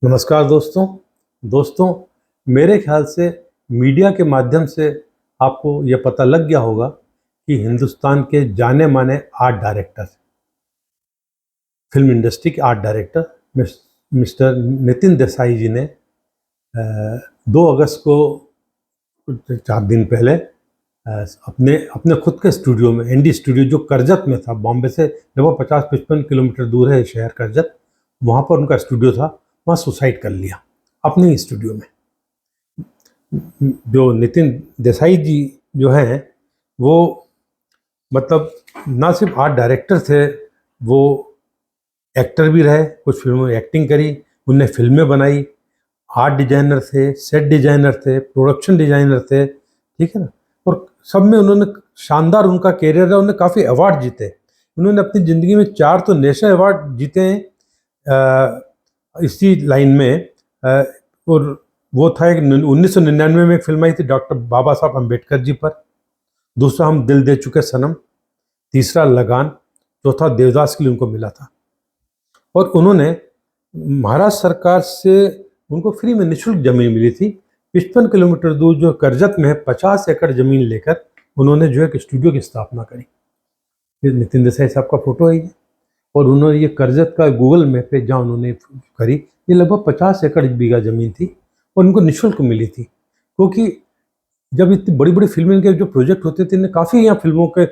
नमस्कार दोस्तों। दोस्तों, मेरे ख्याल से मीडिया के माध्यम से आपको ये पता लग गया होगा कि हिंदुस्तान के जाने माने आर्ट डायरेक्टर, फिल्म इंडस्ट्री के art director mister Nitin Desai ji ने 2 अगस्त को 4 दिन पहले अपने अपने खुद के स्टूडियो में, एनडी स्टूडियो जो करजत में था, बॉम्बे से लगभग 50-55 किलोमीटर दूर है शहर करजत, वहाँ पर उनका स्टूडियो था। वहाँ सुसाइड कर लिया अपने ही स्टूडियो में। जो नितिन देसाई जी जो हैं, वो मतलब ना सिर्फ आर्ट डायरेक्टर थे, वो एक्टर भी रहे, कुछ फिल्मों में एक्टिंग करी, उनने फिल्में बनाई, आर्ट डिजाइनर थे, सेट डिजाइनर थे, प्रोडक्शन डिजाइनर थे, ठीक है ना। और सब में उन्होंने शानदार उनका कैरियर है, उन्होंने काफ़ी अवार्ड जीते। उन्होंने अपनी ज़िंदगी में 4 तो नेशनल अवार्ड जीते हैं इसी लाइन में। और वो था एक 1999 में एक फिल्म आई थी डॉक्टर बाबा साहब अम्बेडकर जी पर, दूसरा हम दिल दे चुके सनम, तीसरा लगान, चौथा देवदास के लिए उनको मिला था। और उन्होंने महाराष्ट्र सरकार से उनको फ्री में निःशुल्क जमीन मिली थी। 55 किलोमीटर दूर जो करजत में है, 50 एकड़ जमीन लेकर उन्होंने जो एक स्टूडियो की स्थापना करी। ये नितिन देसाई साहब का फोटो है ये। और उन्होंने ये करजत का गूगल मैप पे जहाँ उन्होंने करी, ये लगभग 50 एकड़ बीघा ज़मीन थी और उनको निःशुल्क मिली थी। क्योंकि जब इतनी बड़ी बड़ी फिल्में के जो प्रोजेक्ट होते थे, इन्हें काफ़ी यहाँ फिल्मों के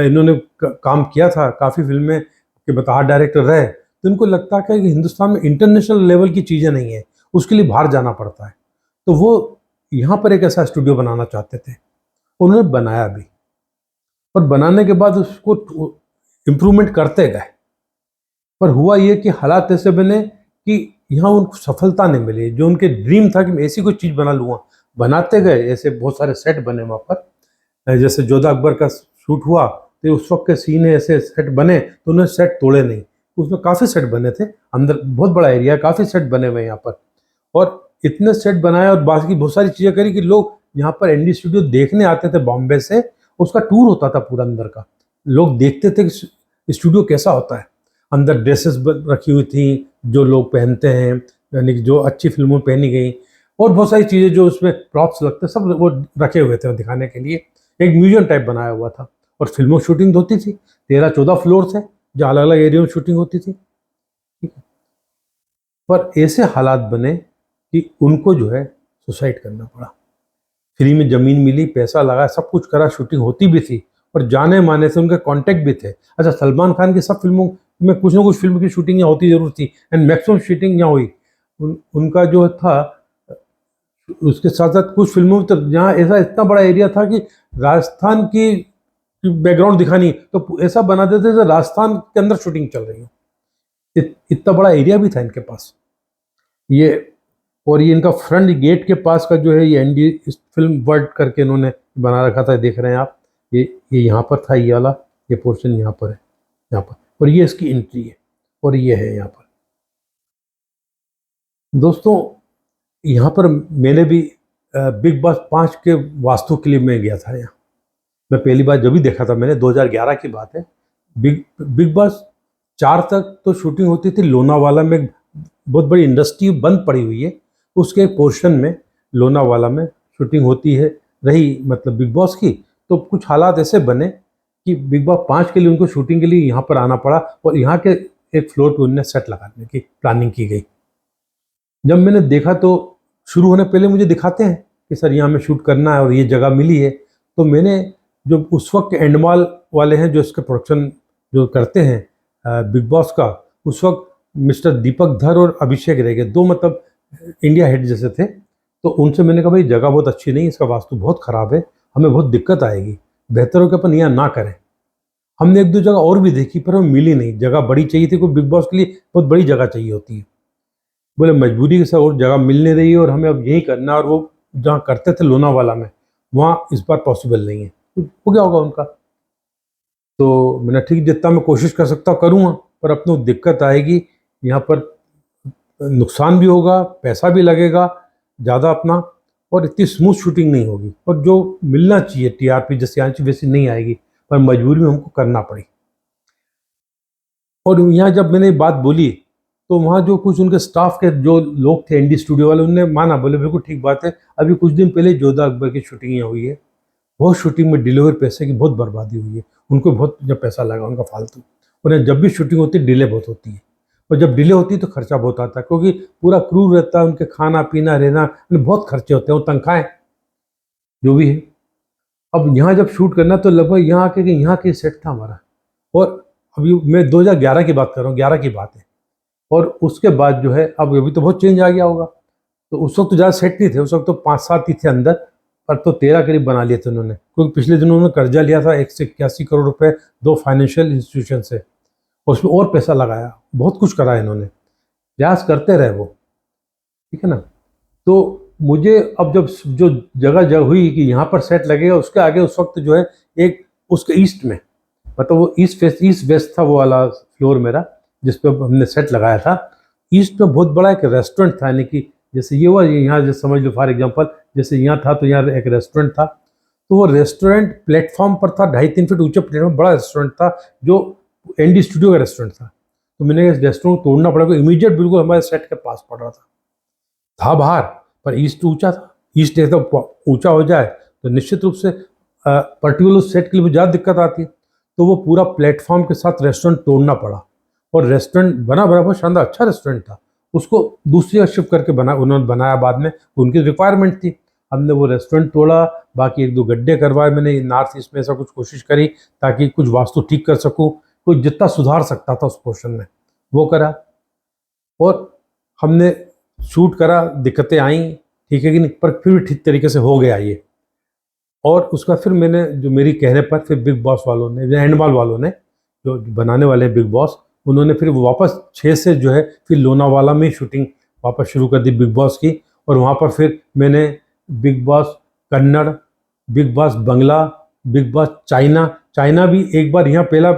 इन्होंने काम किया था, काफ़ी फिल्में के आर्ट डायरेक्टर रहे, तो इनको लगता है कि हिंदुस्तान में इंटरनेशनल लेवल की चीज़ें नहीं है, उसके लिए बाहर जाना पड़ता है। तो वो यहाँ पर एक ऐसा स्टूडियो बनाना चाहते थे, उन्होंने बनाया भी। और बनाने के बाद उसको इम्प्रूवमेंट करते गए, पर हुआ ये कि हालात ऐसे बने कि यहाँ उनको सफलता नहीं मिली। जो उनके ड्रीम था कि मैं ऐसी कोई चीज़ बना लूँगा, बनाते गए, ऐसे बहुत सारे सेट बने वहाँ पर। जैसे जोधा अकबर का शूट हुआ तो उस वक्त के सीन ऐसे सेट बने, तो उन्होंने सेट तोड़े नहीं, उसमें काफ़ी सेट बने थे, अंदर बहुत बड़ा एरिया, काफ़ी सेट बने हुए यहाँ पर। और इतने सेट बनाए और बाकी बहुत सारी चीज़ें करी कि लोग यहाँ पर एनडी स्टूडियो देखने आते थे बॉम्बे से। उसका टूर होता था पूरा अंदर का, लोग देखते थे कि स्टूडियो कैसा होता है। अंदर ड्रेसेस रखी हुई थी जो लोग पहनते हैं, यानी कि जो अच्छी फिल्मों में पहनी गई, और बहुत सारी चीज़ें जो उसमें प्रॉप्स लगते सब वो रखे हुए थे दिखाने के लिए। एक म्यूजियम टाइप बनाया हुआ था और फिल्मों शूटिंग होती थी। 13-14 फ्लोर थे जो अलग अलग एरिया में शूटिंग होती थी, ठीक है। पर ऐसे हालात बने कि उनको जो है सुसाइड करना पड़ा। फ्री में ज़मीन मिली, पैसा लगा, सब कुछ करा, शूटिंग होती भी थी और जाने माने से उनके कॉन्टैक्ट भी थे। अच्छा, सलमान खान की सब फिल्मों में कुछ ना कुछ फिल्म की शूटिंग यहाँ होती जरूर थी, एंड मैक्सिमम शूटिंग यहाँ हुई। उनका जो था, उसके साथ साथ कुछ फिल्मों में तो यहाँ ऐसा इतना बड़ा एरिया था कि राजस्थान की बैकग्राउंड दिखानी तो ऐसा बना देते थे राजस्थान के अंदर शूटिंग चल रही हो। इतना बड़ा एरिया भी था इनके पास ये। और ये इनका फ्रंट गेट के पास का जो है, ये एनडी फिल्म वर्ल्ड करके इन्होंने बना रखा था, देख रहे हैं आप। ये यहाँ पर था, ये वाला, ये पोर्शन यहाँ पर है, यहाँ पर, और ये इसकी एंट्री है, और ये है यहाँ पर। दोस्तों, यहाँ पर मैंने भी बिग बॉस 5 के वास्तु के लिए मैं गया था यहाँ। मैं पहली बार जब भी देखा था मैंने, 2011 की बात है। बिग बॉस 4 तक तो शूटिंग होती थी लोनावाला में, बहुत बड़ी इंडस्ट्री बंद पड़ी हुई है, उसके एक पोर्शन में लोनावाला में शूटिंग होती है रही, मतलब बिग बॉस की। तो कुछ हालात ऐसे बने कि बिग बॉस 5 के लिए उनको शूटिंग के लिए यहाँ पर आना पड़ा, और यहाँ के एक फ्लोर पर उन्होंने सेट लगाने की प्लानिंग की गई। जब मैंने देखा तो शुरू होने पहले मुझे दिखाते हैं कि सर यहाँ में शूट करना है और ये जगह मिली है। तो मैंने, जो उस वक्त एंडमाल वाले हैं जो इसके प्रोडक्शन जो करते हैं बिग बॉस का, उस वक्त मिस्टर दीपक धर और अभिषेक रह गए, 2 मतलब इंडिया हेड जैसे थे। तो उनसे मैंने कहा भाई जगह बहुत अच्छी नहीं, इसका वास्तु बहुत ख़राब है, हमें बहुत दिक्कत आएगी, बेहतर हो कि अपन यहाँ ना करें। हमने 1-2 जगह और भी देखी पर हमें मिली नहीं, जगह बड़ी चाहिए थी, कोई बिग बॉस के लिए बहुत बड़ी जगह चाहिए होती है। बोले मजबूरी के साथ और जगह मिल नहीं रही है और हमें अब यही करना है, और वो जहाँ करते थे लोनावाला में, वहाँ इस बार पॉसिबल नहीं है। तो हो गया होगा उनका। तो मैंने ठीक, जितना मैं कोशिश कर सकता हूँ करूँगा, पर अपनी दिक्कत आएगी यहाँ पर, नुकसान भी होगा, पैसा भी लगेगा ज़्यादा अपना, और इतनी स्मूथ शूटिंग नहीं होगी, और जो मिलना चाहिए टीआरपी जैसे आनी चाहिए वैसी नहीं आएगी, पर मजबूरी में हमको करना पड़ी। और यहाँ जब मैंने बात बोली तो वहाँ जो कुछ उनके स्टाफ के जो लोग थे एनडी स्टूडियो वाले, उनने माना, बोले बिल्कुल ठीक बात है, अभी कुछ दिन पहले जोधा अकबर की शूटिंग यहाँ हुई है, बहुत शूटिंग में डिलीवर पैसे की बहुत बर्बादी हुई है, उनको बहुत जब पैसा लगा उनका फालतू। और जब भी शूटिंग होती है डिले बहुत होती है, और जब डिले होती है तो खर्चा बहुत आता है, क्योंकि पूरा क्रू रहता है, उनके खाना पीना रहना, उन्हें बहुत खर्चे होते हैं, वो तनख्वाहें जो भी है। अब यहाँ जब शूट करना तो लगभग यहाँ आके कि यहाँ के सेट था हमारा, और अभी मैं 2011 की बात कर रहा हूँ, 11 की बात है। और उसके बाद जो है, अब अभी तो बहुत चेंज आ गया होगा, तो उस वक्त तो ज़्यादा सेट नहीं थे, उस वक्त तो 5-7 ही थे अंदर, पर तो 13 करीब बना लिए थे उन्होंने, क्योंकि पिछले दिनों उन्होंने कर्जा लिया था 181 करोड़ रुपए 2 फाइनेंशियल इंस्टीट्यूशन से, और उसमें और पैसा लगाया, बहुत कुछ करा इन्होंने, प्रयास करते रहे वो, ठीक है ना। तो मुझे अब जब जो जगह जगह हुई कि यहाँ पर सेट लगेगा, उसके आगे उस वक्त जो है एक उसके ईस्ट में, मतलब वो ईस्ट वेस्ट था वो वाला फ्लोर मेरा, जिस पे हमने सेट लगाया था। ईस्ट में बहुत बड़ा एक रेस्टोरेंट था, यानी कि जैसे ये हुआ यहाँ, जैसे समझ लो फॉर एग्जांपल, जैसे यहाँ था तो यहाँ एक रेस्टोरेंट था, तो वो रेस्टोरेंट प्लेटफॉर्म पर था, 2.5-3 फीट ऊंचे प्लेटफॉर्म, बड़ा रेस्टोरेंट था, जो एनडी स्टूडियो का रेस्टोरेंट था। तो मैंने इस रेस्टोरेंट को तोड़ना पड़ा, इमीडिएट बिल्कुल हमारे सेट के पास पड़ रहा था बाहर, पर ईस्ट ऊंचा था, ईस्ट एकदम ऊंचा हो जाए तो निश्चित रूप से पर्टिकुलर सेट के लिए ज़्यादा दिक्कत आती है। तो वो पूरा प्लेटफॉर्म के साथ रेस्टोरेंट तोड़ना पड़ा, और रेस्टोरेंट बना बहुत शानदार अच्छा रेस्टोरेंट था, उसको दूसरी जगह शिफ्ट करके उन्होंने बनाया बाद में, उनकी रिक्वायरमेंट थी। हमने वो रेस्टोरेंट तोड़ा, बाकी 1-2 गड्ढे करवाए मैंने नॉर्थ ईस्ट में, ऐसा कुछ कोशिश करी ताकि कुछ वास्तु ठीक कर सकूँ, कुछ जितना सुधार सकता था उस पोर्शन में वो करा, और हमने शूट करा, दिक्कतें आई, ठीक है कि नहीं, पर फिर भी ठीक तरीके से हो गया ये। और उसका फिर मैंने जो मेरी कहने पर फिर बिग बॉस वालों ने, हैंडबॉल वालों ने, जो बनाने वाले बिग बॉस, उन्होंने फिर वापस 6 से जो है फिर लोनावाला में शूटिंग वापस शुरू कर दी बिग बॉस की। और वहाँ पर फिर मैंने Bigg Boss Kannada, Bigg Boss Bangla, Bigg Boss China, China भी एक बार यहाँ पहला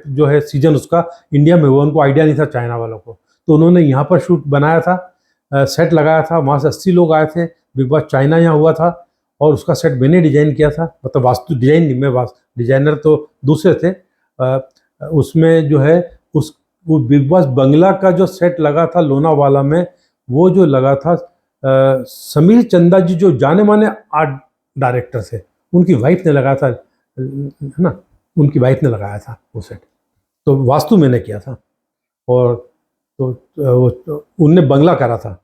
जो है सीजन उसका इंडिया में हुआ, उनको आइडिया नहीं था चाइना वालों को, तो उन्होंने यहाँ पर शूट बनाया था, सेट लगाया था, वहाँ से 80 लोग आए थे, बिग बॉस चाइना यहाँ हुआ था, और उसका सेट मैंने डिजाइन किया था, मतलब वास्तु डिजाइन नहीं, मैं डिजाइनर तो दूसरे थे। उसमें जो है वो बिग बॉस बंगला का जो सेट लगा था लोनावाला में, वो जो लगा था समीर चंदा जी जो जाने माने आर्ट डायरेक्टर थे, उनकी वाइफ ने लगाया था, है ना, उनकी वाइफ ने लगाया था वो सेट, तो वास्तु मैंने किया था। और तो उनने बंगला करा था,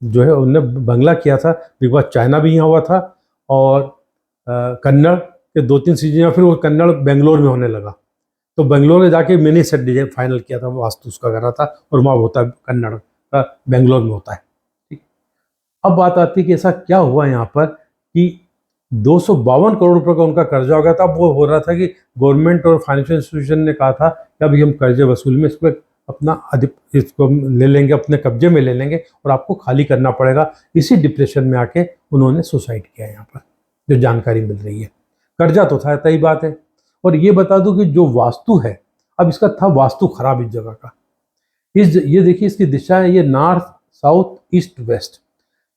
जो है उनने बंगला किया था। बिग बॉस चाइना भी यहाँ हुआ था, और कन्नड़ के 2-3 सीजन, फिर वो कन्नड़ बेंगलोर में होने लगा, तो बेंगलोर में जाके मैंने सेट डिजाइन फाइनल किया था, वास्तु उसका करा था, और वहाँ होता है कन्नड़ का, बेंगलोर में होता है, ठीक। अब बात आती है कि ऐसा क्या हुआ यहाँ पर कि 252 करोड़ रुपए का उनका कर्जा हो गया था। अब वो हो रहा था कि गवर्नमेंट और फाइनेंशियल इंस्टीट्यूशन ने कहा था कि अभी हम कर्जे वसूल में इसको अपना इसको ले लेंगे, अपने कब्जे में ले लेंगे, और आपको खाली करना पड़ेगा। इसी डिप्रेशन में आके उन्होंने सुसाइड किया यहाँ पर, जो जानकारी मिल रही है। कर्जा तो था, तय बात है। और ये बता दूं कि जो वास्तु है, अब इसका था वास्तु खराब इस जगह का, ये देखिए इसकी दिशा है, ये north south east west.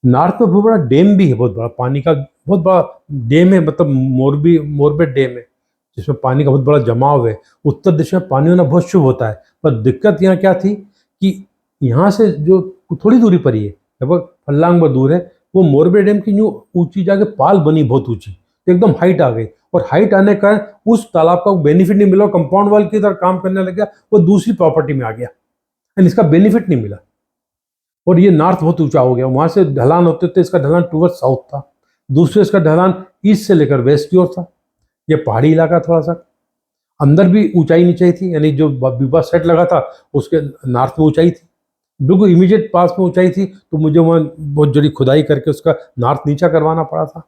North में बहुत बड़ा डैम भी है, बहुत बड़ा पानी का बहुत बड़ा डैम है, मतलब मोरबे डैम है, जिसमें पानी का बहुत बड़ा जमाव है। उत्तर दिशा में पानी होना बहुत शुभ होता है, पर दिक्कत यहाँ क्या थी कि यहाँ से जो थोड़ी दूरी पर ही है, लगभग फल्लांग भर दूर है, वो मोरबे डैम की यूँ ऊंची जाके पाल बनी बहुत ऊंची, तो एकदम हाइट आ गई, और हाइट आने का उस तालाब का बेनिफिट नहीं मिला, कंपाउंड वाल की तरह काम करने लग गया, वो दूसरी प्रॉपर्टी में आ गया, एंड इसका बेनिफिट नहीं मिला। और ये नॉर्थ बहुत ऊंचा हो गया, वहां से ढलान होते थे, इसका ढलान टूवर्ड साउथ था, दूसरे इसका ढलान ईस्ट से लेकर वेस्ट की ओर था। ये पहाड़ी इलाका थोड़ा सा, अंदर भी ऊंचाई नीचाई थी, यानी जो बिग सेट लगा था उसके नॉर्थ में ऊंचाई थी, बिल्कुल इमीडिएट पास में ऊंचाई थी, तो मुझे वहाँ बहुत जड़ी खुदाई करके उसका नॉर्थ नीचा करवाना पड़ा था।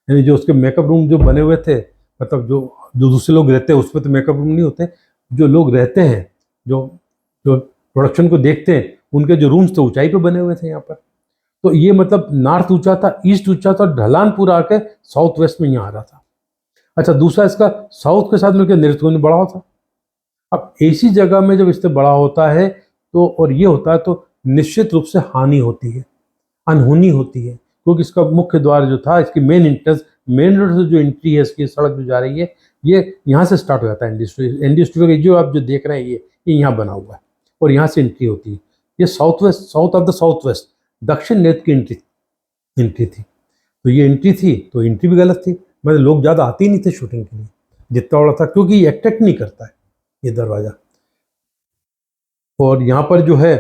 यानी जो उसके मेकअप रूम जो बने हुए थे, मतलब जो जो दूसरे लोग रहते हैं उसमें तो मेकअप रूम नहीं होते, जो लोग रहते हैं, जो जो प्रोडक्शन को देखते हैं, उनके जो रूम्स थे ऊंचाई पे बने हुए थे यहाँ पर। तो ये मतलब नॉर्थ ऊंचा था, ईस्ट ऊंचा था, ढलान पूरा आके साउथ वेस्ट में यहाँ आ रहा था। अच्छा, दूसरा इसका साउथ के साथ मिलकर नृत्य बड़ा होता। अब ऐसी जगह में जब इससे बड़ा होता है तो, और ये होता है, तो निश्चित रूप से हानि होती है, अनहोनी होती है, क्योंकि इसका मुख्य द्वार जो था, इसकी मेन एंट्रेंस, मेन रोड से जो एंट्री है इसकी, सड़क जो जा रही है, ये यहाँ से स्टार्ट हो जाता है एनडी स्टूडियो। एनडी स्टूडियो की जो आप जो देख रहे हैं ये यहाँ बना हुआ है, और यहाँ से एंट्री होती है। ये south west, south of the south west, दक्षिण नेत्र की एंट्री थी। तो ये एंट्री थी तो एंट्री भी गलत थी, मतलब लोग ज़्यादा आते ही नहीं थे शूटिंग के लिए जितना बड़ा था, क्योंकि ये अट्रैक्ट नहीं करता है ये दरवाज़ा। और यहाँ पर जो है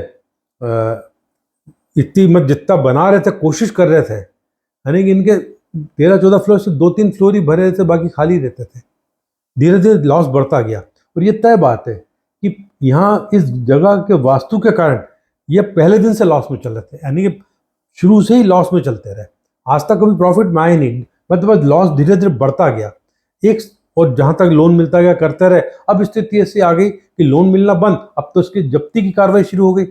इतनी मत जितना बना रहे थे, कोशिश कर रहे थे, यानी कि इनके 13-14 फ्लोर से 2-3 फ्लोर ही भरे रहते, बाकी खाली रहते थे। धीरे धीरे लॉस बढ़ता गया। और ये तय बात है कि यहाँ इस जगह के वास्तु के कारण ये पहले दिन से लॉस में चल रहे थे, यानी कि शुरू से ही लॉस में चलते रहे, आज तक कभी प्रॉफिट में आए नहीं, मतलब लॉस धीरे धीरे बढ़ता गया। एक और जहाँ तक लोन मिलता गया करते रहे। अब स्थिति ऐसी आ गई कि लोन मिलना बंद, अब तो इसकी जब्ती की कार्रवाई शुरू हो गई।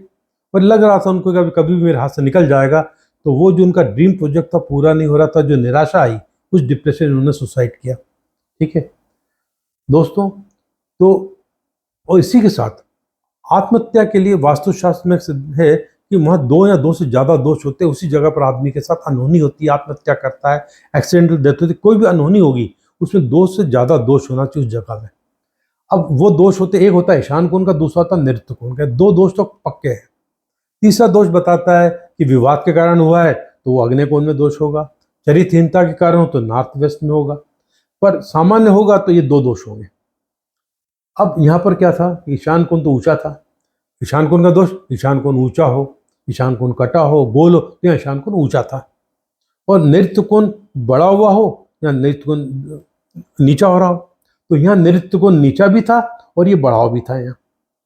पर लग रहा था उनको कभी कभी भी मेरे हाथ से निकल जाएगा। तो वो जो उनका ड्रीम प्रोजेक्ट था पूरा नहीं हो रहा था, जो निराशा आई, कुछ डिप्रेशन, उन्होंने सुसाइड किया। ठीक है दोस्तों, तो और इसी के साथ आत्महत्या के लिए वास्तुशास्त्र में सिद्ध है कि वहाँ 2 या 2 से ज़्यादा दोष होते हैं, उसी जगह पर आदमी के साथ अनहोनी होती है, आत्महत्या करता है, एक्सीडेंटल डेथ होती है, कोई भी अनहोनी होगी उसमें 2 से ज़्यादा दोष होना चाहिए उस जगह में। अब वो दोष होते, एक होता है ईशान कोण का, दूसरा होता है नृत्य कोण का। 2 दोष तो पक्के हैं। तीसरा दोष बताता है कि विवाद के कारण हुआ है तो वो अग्नि कोण में दोष होगा, चरित्रहीनता के कारण हो तो नॉर्थ वेस्ट में होगा, पर सामान्य होगा तो ये 2 दोष होंगे। अब यहाँ पर क्या था, ईशान कोण तो ऊंचा था, ईशान कोण का दोष, ईशान कोण ऊंचा हो, ईशान कोण कटा हो, गोल हो, तो यहाँ ईशान कोण ऊंचा था। और नृत्य कोण बड़ा हुआ हो या नृत्य कोण नीचा हो रहा हो, तो यहाँ नृत्य कोण नीचा भी था और ये बढ़ाव भी था। यहाँ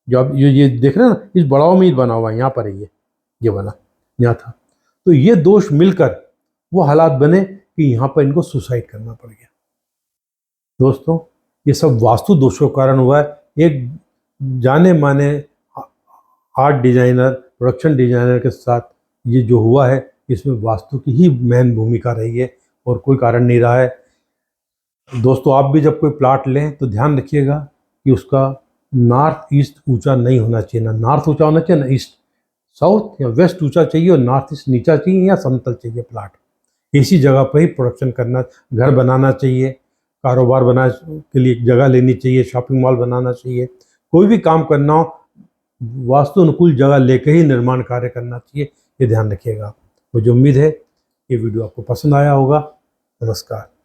जो आप ये देख रहे हैं ना, इस बढ़ाव में ही बना हुआ है, यहाँ पर है ये बना यहाँ था। तो ये दोष मिलकर वो हालात बने कि यहाँ पर इनको सुसाइड करना पड़ गया। दोस्तों, ये सब वास्तु दोषों के कारण हुआ है। एक जाने माने आर्ट डिजाइनर, प्रोडक्शन डिजाइनर के साथ ये जो हुआ है, इसमें वास्तु की ही मेन भूमिका रही है और कोई कारण नहीं रहा है। दोस्तों, आप भी जब कोई प्लाट लें तो ध्यान रखिएगा कि उसका नॉर्थ ईस्ट ऊंचा नहीं होना चाहिए, ना नॉर्थ ऊंचा होना चाहिए, ना ईस्ट, साउथ या वेस्ट ऊंचा चाहिए, और नॉर्थ ईस्ट नीचा चाहिए या समतल चाहिए प्लाट। इसी जगह पर ही प्रोडक्शन करना, घर बनाना चाहिए, कारोबार बनाने के लिए जगह लेनी चाहिए, शॉपिंग मॉल बनाना चाहिए, कोई भी काम करना हो वास्तु अनुकूल जगह लेकर ही निर्माण कार्य करना चाहिए। ये ध्यान रखिएगा। मुझे उम्मीद है ये वीडियो आपको पसंद आया होगा। नमस्कार।